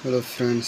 Hello friends,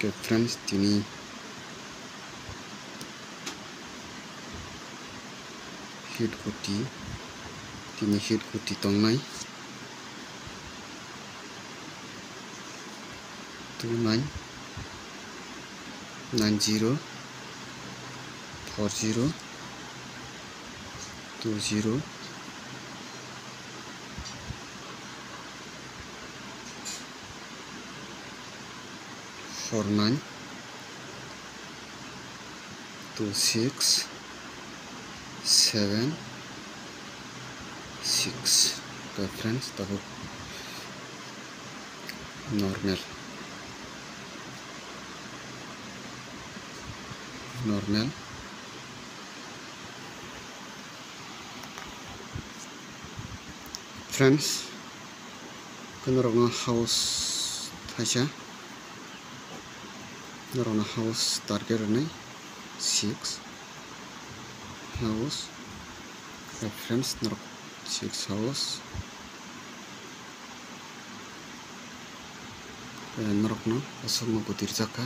ke friends tini hit kuti tongnai 29492020492676 ke friends tahu normal friends kenarona house thaisa narona house target nai 6 house friends narok 6 house narokno asokno butir jaka